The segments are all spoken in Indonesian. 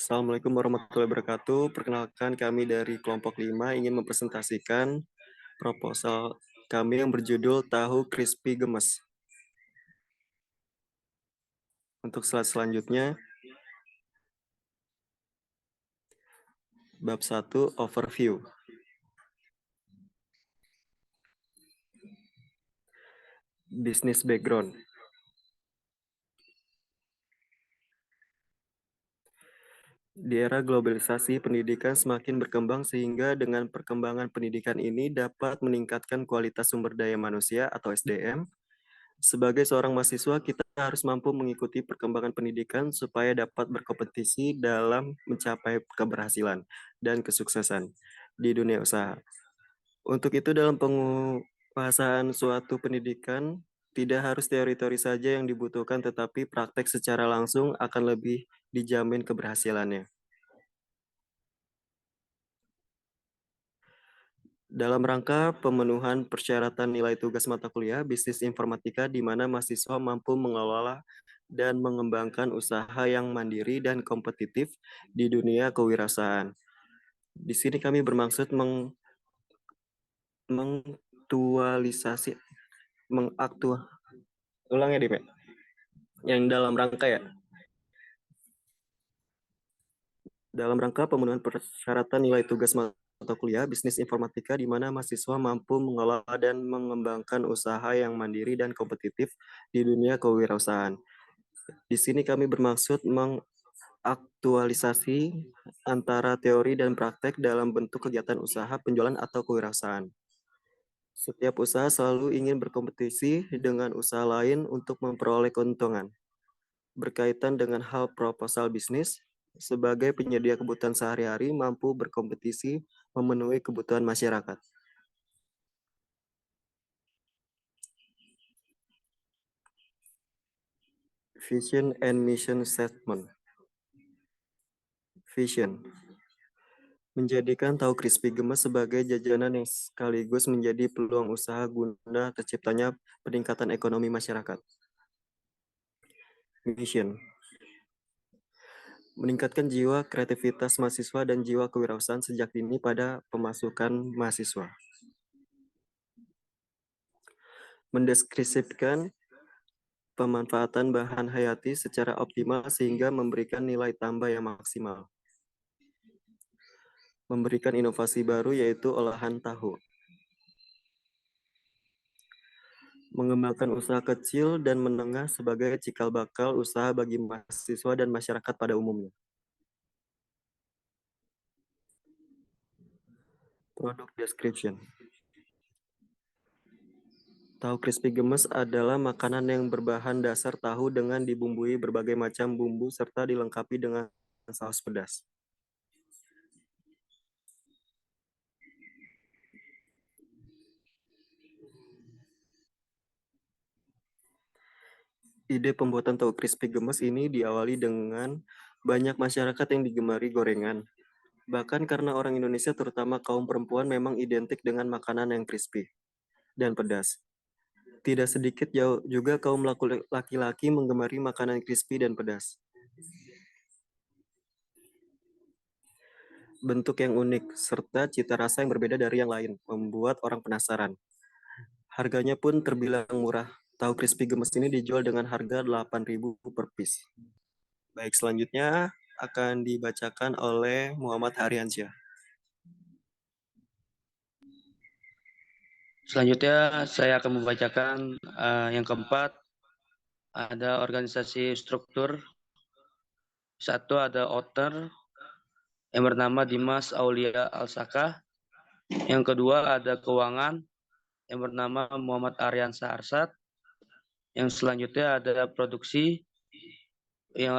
Assalamualaikum warahmatullahi wabarakatuh. Perkenalkan kami dari kelompok 5 ingin mempresentasikan proposal kami yang berjudul Tahu Crispy Gemes. Untuk slide selanjutnya, bab 1 overview. Business background. Di era globalisasi, pendidikan semakin berkembang sehingga dengan perkembangan pendidikan ini dapat meningkatkan kualitas sumber daya manusia atau SDM. Sebagai seorang mahasiswa, kita harus mampu mengikuti perkembangan pendidikan supaya dapat berkompetisi dalam mencapai keberhasilan dan kesuksesan di dunia usaha. Untuk itu, dalam penguasaan suatu pendidikan, tidak harus teori-teori saja yang dibutuhkan, tetapi praktek secara langsung akan lebih dijamin keberhasilannya. Dalam rangka pemenuhan persyaratan nilai tugas mata kuliah bisnis informatika di mana mahasiswa mampu mengelola dan mengembangkan usaha yang mandiri dan kompetitif di dunia kewirausahaan. Di sini kami bermaksud mengaktualisasi, ulang ya, Dip, yang dalam rangka ya. Dalam rangka pemenuhan persyaratan nilai tugas mata kuliah bisnis informatika di mana mahasiswa mampu mengelola dan mengembangkan usaha yang mandiri dan kompetitif di dunia kewirausahaan. Di sini kami bermaksud mengaktualisasi antara teori dan praktek dalam bentuk kegiatan usaha, penjualan, atau kewirausahaan. Setiap usaha selalu ingin berkompetisi dengan usaha lain untuk memperoleh keuntungan. Berkaitan dengan hal proposal bisnis, sebagai penyedia kebutuhan sehari-hari mampu berkompetisi memenuhi kebutuhan masyarakat. Vision and mission statement. Vision. Menjadikan tahu crispy gemes sebagai jajanan yang sekaligus menjadi peluang usaha guna terciptanya peningkatan ekonomi masyarakat. Mission. Meningkatkan jiwa kreativitas mahasiswa dan jiwa kewirausahaan sejak dini pada pemasukan mahasiswa. Mendeskripsikan pemanfaatan bahan hayati secara optimal sehingga memberikan nilai tambah yang maksimal. Memberikan inovasi baru yaitu olahan tahu. Mengembangkan usaha kecil dan menengah sebagai cikal bakal usaha bagi mahasiswa dan masyarakat pada umumnya. Product description. Tahu crispy gemes adalah makanan yang berbahan dasar tahu dengan dibumbui berbagai macam bumbu serta dilengkapi dengan saus pedas. Ide pembuatan tahu crispy gemes ini diawali dengan banyak masyarakat yang digemari gorengan. Bahkan karena orang Indonesia terutama kaum perempuan memang identik dengan makanan yang crispy dan pedas. Tidak sedikit juga kaum laki-laki menggemari makanan crispy dan pedas. Bentuk yang unik serta cita rasa yang berbeda dari yang lain membuat orang penasaran. Harganya pun terbilang murah. Tahu crispy gemes ini dijual dengan harga 8.000 per piece. Baik, selanjutnya akan dibacakan oleh Muhammad Haryansyah. Selanjutnya saya akan membacakan yang keempat, ada organisasi struktur. Satu ada owner yang bernama Dimas Aulia Alsaka. Yang kedua ada keuangan yang bernama Muhammad Aryansa Arsad. Yang selanjutnya ada produksi yang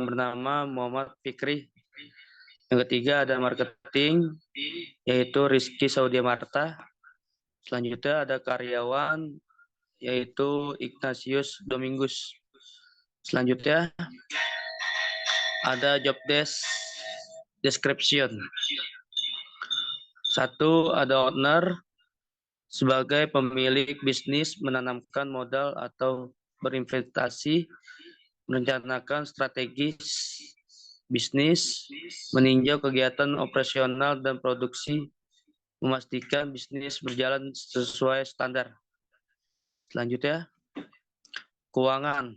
bernama Muhammad Fikri. Yang ketiga ada marketing yaitu Rizky Saudia Marta. Selanjutnya ada karyawan yaitu Ignatius Domingus. Selanjutnya ada job description. Satu, ada owner sebagai pemilik bisnis menanamkan modal atau berinvestasi, merencanakan strategis bisnis, meninjau kegiatan operasional dan produksi, memastikan bisnis berjalan sesuai standar. Selanjutnya, keuangan.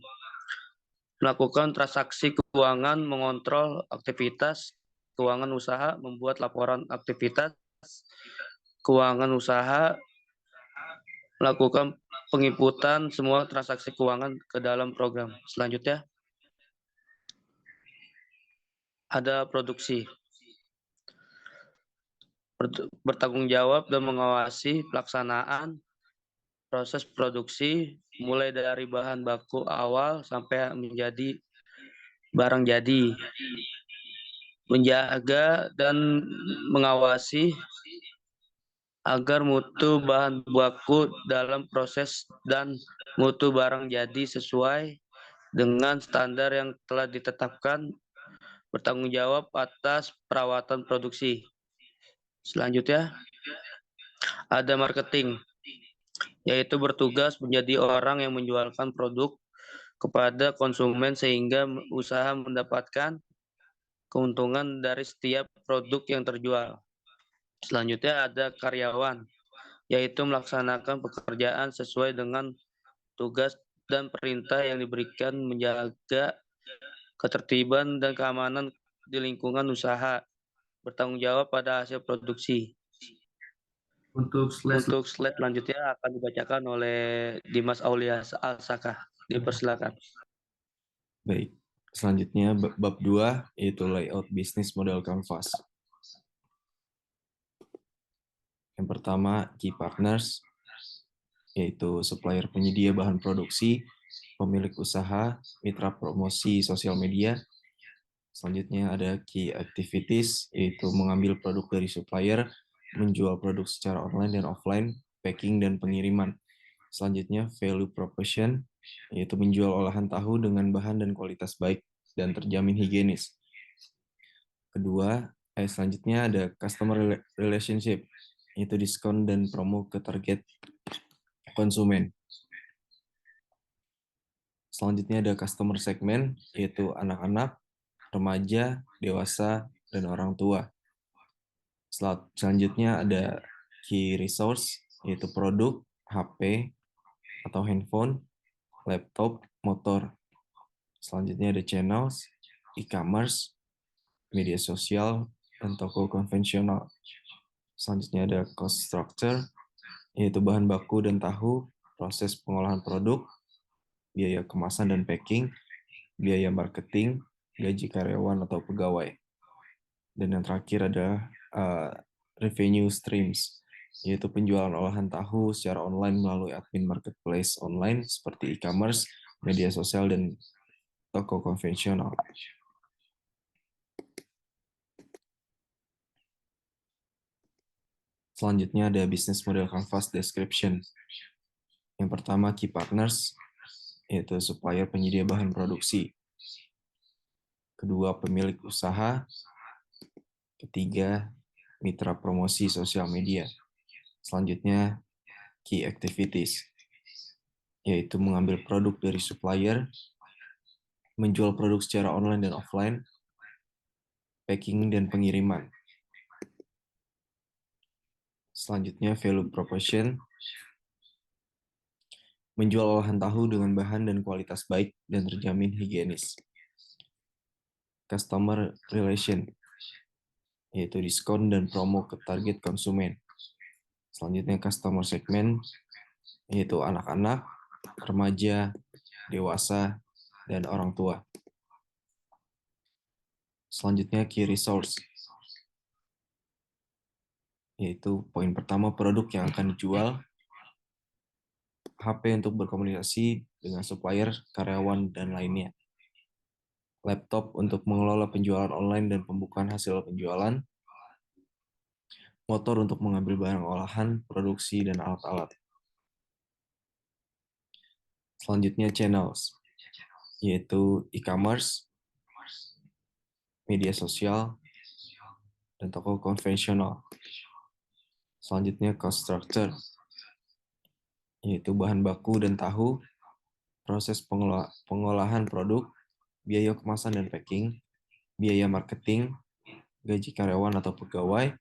Melakukan transaksi keuangan, mengontrol aktivitas keuangan usaha, membuat laporan aktivitas keuangan usaha, melakukan penginputan semua transaksi keuangan ke dalam program. Selanjutnya, ada produksi. Bertanggung jawab dan mengawasi pelaksanaan proses produksi mulai dari bahan baku awal sampai menjadi barang jadi. Menjaga dan mengawasi agar mutu bahan baku dalam proses dan mutu barang jadi sesuai dengan standar yang telah ditetapkan. Bertanggung jawab atas perawatan produksi. Selanjutnya, ada marketing, yaitu bertugas menjadi orang yang menjualkan produk kepada konsumen sehingga usaha mendapatkan keuntungan dari setiap produk yang terjual. Selanjutnya ada karyawan, yaitu melaksanakan pekerjaan sesuai dengan tugas dan perintah yang diberikan, menjaga ketertiban dan keamanan di lingkungan usaha, bertanggung jawab pada hasil produksi. Untuk slide selanjutnya akan dibacakan oleh Dimas Aulia Alsaka. Dipersilakan. Baik, selanjutnya bab 2 yaitu layout bisnis model canvas. Yang pertama, key partners, yaitu supplier penyedia bahan produksi, pemilik usaha, mitra promosi sosial media. Selanjutnya ada key activities, yaitu mengambil produk dari supplier, menjual produk secara online dan offline, packing dan pengiriman. Selanjutnya value proposition, yaitu menjual olahan tahu dengan bahan dan kualitas baik dan terjamin higienis. Selanjutnya ada customer relationship, yaitu diskon dan promo ke target konsumen. Selanjutnya ada customer segment, yaitu anak-anak, remaja, dewasa, dan orang tua. Selanjutnya ada key resource, yaitu produk, HP, atau handphone, laptop, motor. Selanjutnya ada channels, e-commerce, media sosial, dan toko konvensional. Selanjutnya ada cost structure, yaitu bahan baku dan tahu, proses pengolahan produk, biaya kemasan dan packing, biaya marketing, gaji karyawan atau pegawai. Dan yang terakhir ada revenue streams, yaitu penjualan olahan tahu secara online melalui admin marketplace online seperti e-commerce, media sosial, dan toko konvensional. Selanjutnya ada business model canvas description. Yang pertama, key partners, yaitu supplier penyedia bahan produksi. Kedua, pemilik usaha. Ketiga, mitra promosi sosial media. Selanjutnya, key activities, yaitu mengambil produk dari supplier, menjual produk secara online dan offline, packing dan pengiriman. Selanjutnya, value proposition, menjual olahan tahu dengan bahan dan kualitas baik dan terjamin higienis. Customer relation, yaitu diskon dan promo ke target konsumen. Selanjutnya customer segment, yaitu anak-anak, remaja, dewasa, dan orang tua. Selanjutnya key resource, yaitu poin pertama produk yang akan dijual, HP untuk berkomunikasi dengan supplier, karyawan, dan lainnya. Laptop untuk mengelola penjualan online dan pembukaan hasil penjualan. Motor untuk mengambil barang olahan, produksi, dan alat-alat. Selanjutnya channels, yaitu e-commerce, media sosial, dan toko konvensional. Selanjutnya cost structure, yaitu bahan baku dan tahu, proses pengolahan produk, biaya kemasan dan packing, biaya marketing, gaji karyawan atau pegawai.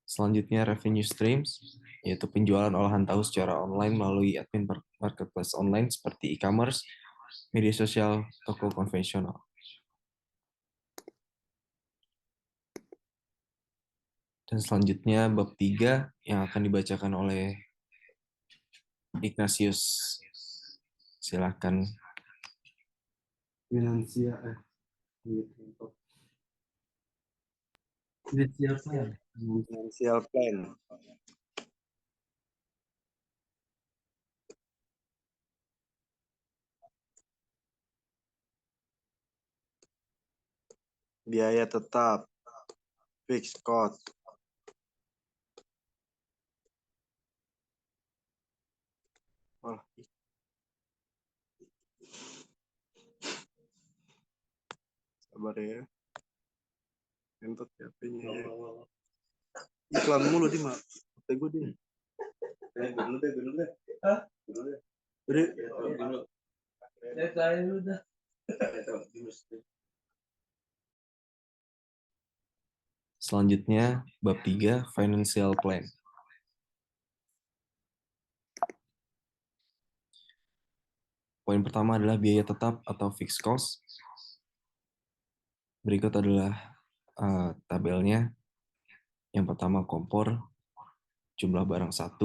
Selanjutnya revenue streams, yaitu penjualan olahan tahu secara online melalui admin marketplace online seperti e-commerce, media sosial, toko konvensional. Dan selanjutnya bab 3 yang akan dibacakan oleh Ignatius. Silakan. Financial plan. Financial plan. Biaya tetap, fixed cost. Oh. Sabar ya. Entot HP-nya ya. Iklan mulu di mak. HP gue di. Dulu deh. Hah? Dulu deh. Dulu. Dulu dah. Selanjutnya bab 3 financial plan. Poin pertama adalah biaya tetap atau fixed cost. Berikut adalah tabelnya. Yang pertama kompor, jumlah barang 1,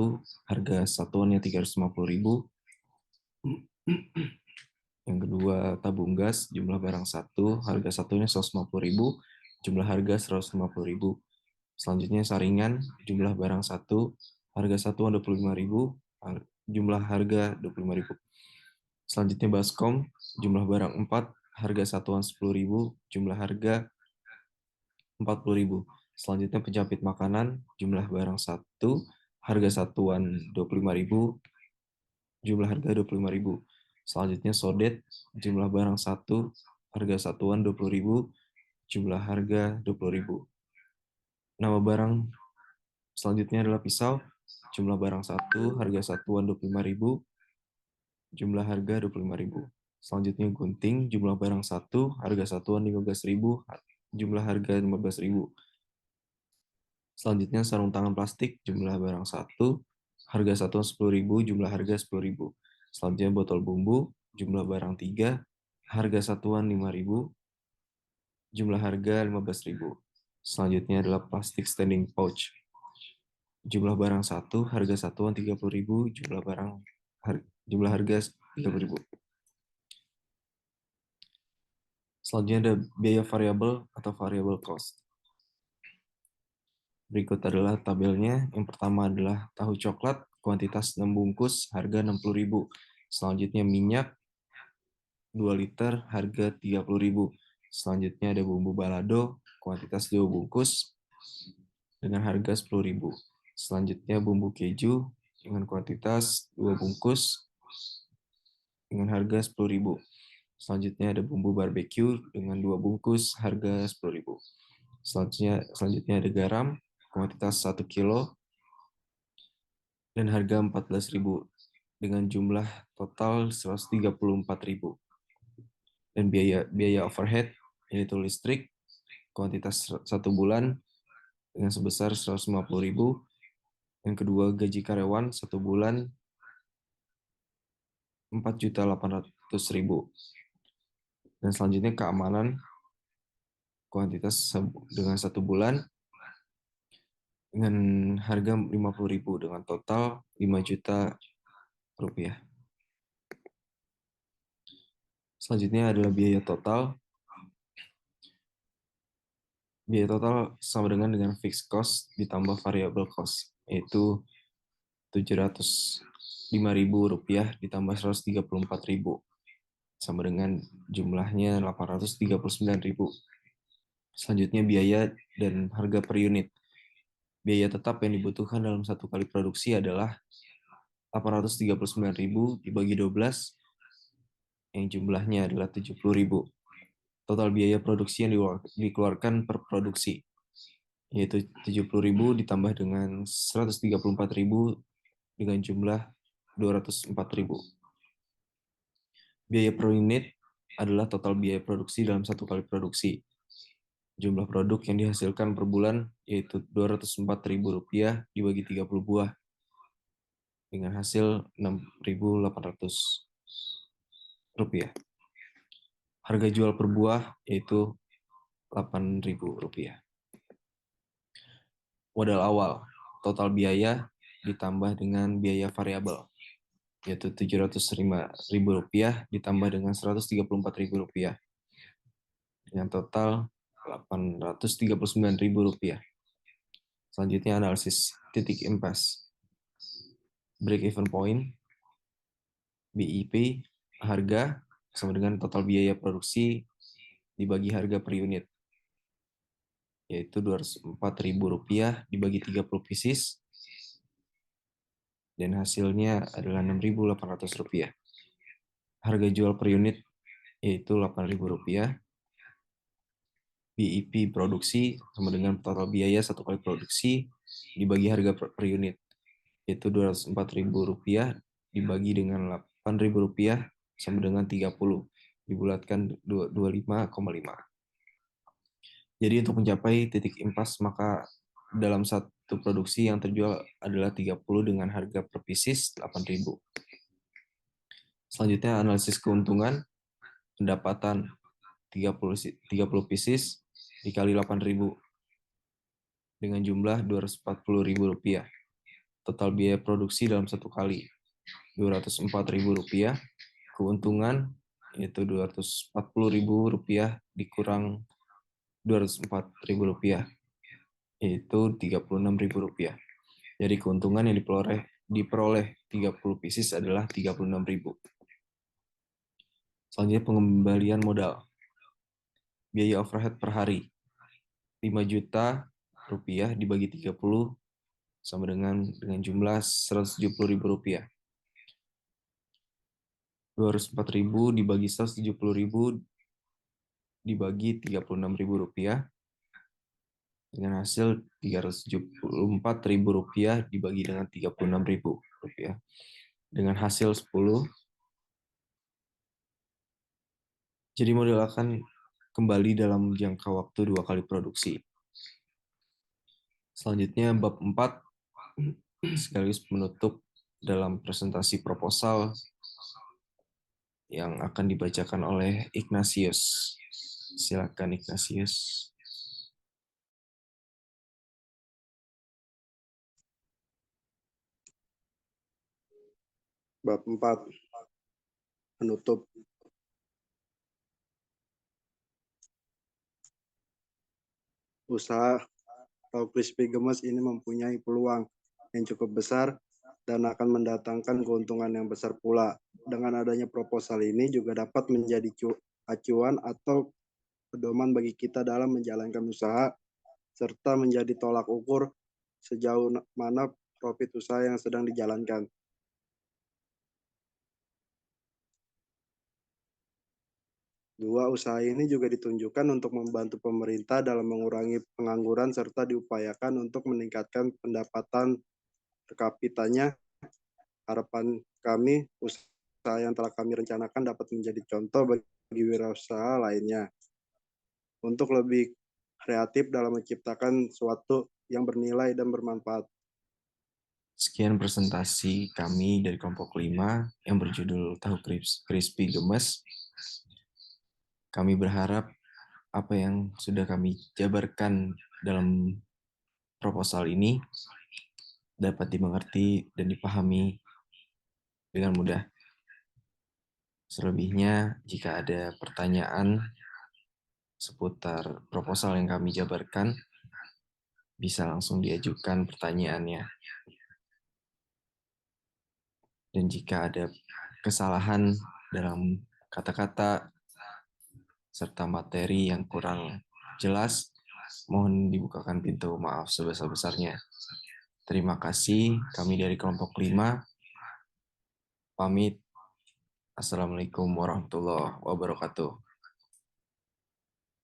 harga satuannya 350.000. Yang kedua tabung gas, jumlah barang 1, harga satunya 150.000, jumlah harga 150.000. Selanjutnya saringan, jumlah barang 1, harga satuan 25.000, jumlah harga 25.000. Selanjutnya baskom, jumlah barang 4, harga satuan 10.000, jumlah harga 40.000. Selanjutnya penjapit makanan, jumlah barang 1, harga satuan 25.000, jumlah harga 25.000. Selanjutnya sodet, jumlah barang 1, harga satuan 20.000, jumlah harga 20.000. Nama barang selanjutnya adalah pisau, jumlah barang 1, harga satuan 25.000, jumlah harga 25.000. Selanjutnya gunting, jumlah barang 1, harga satuan 15.000, jumlah harga 15.000. Selanjutnya sarung tangan plastik, jumlah barang 1, harga satuan 10.000, jumlah harga 10.000. Selanjutnya botol bumbu, jumlah barang 3, harga satuan 5.000, jumlah harga 15.000. Selanjutnya adalah plastik standing pouch. Jumlah barang 1, harga satuan 30.000, jumlah harga 30.000. Selanjutnya ada biaya variabel atau variable cost. Berikut adalah tabelnya. Yang pertama adalah tahu coklat, kuantitas 6 bungkus, harga 60.000. Selanjutnya minyak 2 liter, harga 30.000. Selanjutnya ada bumbu balado, kuantitas 2 bungkus, dengan harga 10.000. Selanjutnya bumbu keju dengan kuantitas 2 bungkus dengan harga 10.000. Selanjutnya ada bumbu barbeque dengan 2 bungkus harga 10.000. Selanjutnya ada garam kuantitas 1 kilo dan harga 14.000 dengan jumlah total 134.000. Dan biaya overhead yaitu listrik kuantitas 1 bulan dengan sebesar 150.000. Yang kedua gaji karyawan 1 bulan 4.800.000. Dan selanjutnya keamanan kuantitas dengan 1 bulan dengan harga 50.000 dengan total 5 juta rupiah. Selanjutnya adalah biaya total. Biaya total sama dengan fixed cost ditambah variable cost, yaitu 705.000 rupiah ditambah 134.000 sama dengan jumlahnya 839.000. Selanjutnya biaya dan harga per unit. Biaya tetap yang dibutuhkan dalam 1 kali produksi adalah 839.000 dibagi 12 yang jumlahnya adalah 70.000. Total biaya produksi yang dikeluarkan per produksi yaitu 70.000 ditambah dengan 134.000 dengan jumlah 204.000. Biaya per unit adalah total biaya produksi dalam satu kali produksi. Jumlah produk yang dihasilkan per bulan yaitu Rp204.000 dibagi 30 buah dengan hasil Rp6.800. Harga jual per buah yaitu Rp8.000. Modal awal, total biaya ditambah dengan biaya variabel, yaitu Rp705.000 ditambah dengan Rp134.000, dengan total Rp839.000. Selanjutnya analisis titik impas. Break even point, BIP, harga sama dengan total biaya produksi dibagi harga per unit, yaitu Rp204.000 dibagi 30 pieces, dan hasilnya adalah Rp6.800. Harga jual per unit yaitu Rp8.000. BIP produksi sama dengan total biaya satu kali produksi dibagi harga per unit, yaitu Rp204.000 dibagi dengan Rp8.000 sama dengan 30, dibulatkan 25,5. Jadi untuk mencapai titik impas, maka dalam satu produksi yang terjual adalah 30 dengan harga per pieces Rp8.000. Selanjutnya analisis keuntungan, pendapatan 30 pieces dikali Rp8.000 dengan jumlah Rp240.000. Total biaya produksi dalam satu kali Rp204.000. Keuntungan yaitu Rp240.000 dikurang Rp204.000 yaitu Rp36.000. Jadi keuntungan yang diperoleh 30 pieces adalah Rp36.000. Selanjutnya pengembalian modal. Biaya overhead per hari Rp5 juta dibagi 30 sama dengan jumlah Rp170.000. Rp204.000 dibagi Rp170.000 dibagi Rp36.000 dengan hasil Rp374.000 dibagi dengan Rp36.000 dengan hasil 10. Jadi model akan kembali dalam jangka waktu 2 kali produksi. Selanjutnya bab 4 sekaligus menutup dalam presentasi proposal yang akan dibacakan oleh Ignatius. Silakan Ignatius. Bab 4 penutup. Usaha atau crispy gemes ini mempunyai peluang yang cukup besar dan akan mendatangkan keuntungan yang besar pula. Dengan adanya proposal ini juga dapat menjadi acuan atau pedoman bagi kita dalam menjalankan usaha, serta menjadi tolak ukur sejauh mana profit usaha yang sedang dijalankan. Dua, usaha ini juga ditunjukkan untuk membantu pemerintah dalam mengurangi pengangguran serta diupayakan untuk meningkatkan pendapatan per kapitanya. Harapan kami, usaha yang telah kami rencanakan dapat menjadi contoh bagi wirausaha lainnya untuk lebih kreatif dalam menciptakan sesuatu yang bernilai dan bermanfaat. Sekian presentasi kami dari kelompok 5 yang berjudul Tahu Crispy Gemes. Kami berharap apa yang sudah kami jabarkan dalam proposal ini dapat dimengerti dan dipahami dengan mudah. Selebihnya, jika ada pertanyaan seputar proposal yang kami jabarkan, bisa langsung diajukan pertanyaannya. Dan jika ada kesalahan dalam kata-kata serta materi yang kurang jelas, mohon dibukakan pintu maaf sebesar-besarnya. Terima kasih, kami dari kelompok 5. Pamit. Assalamualaikum warahmatullahi wabarakatuh.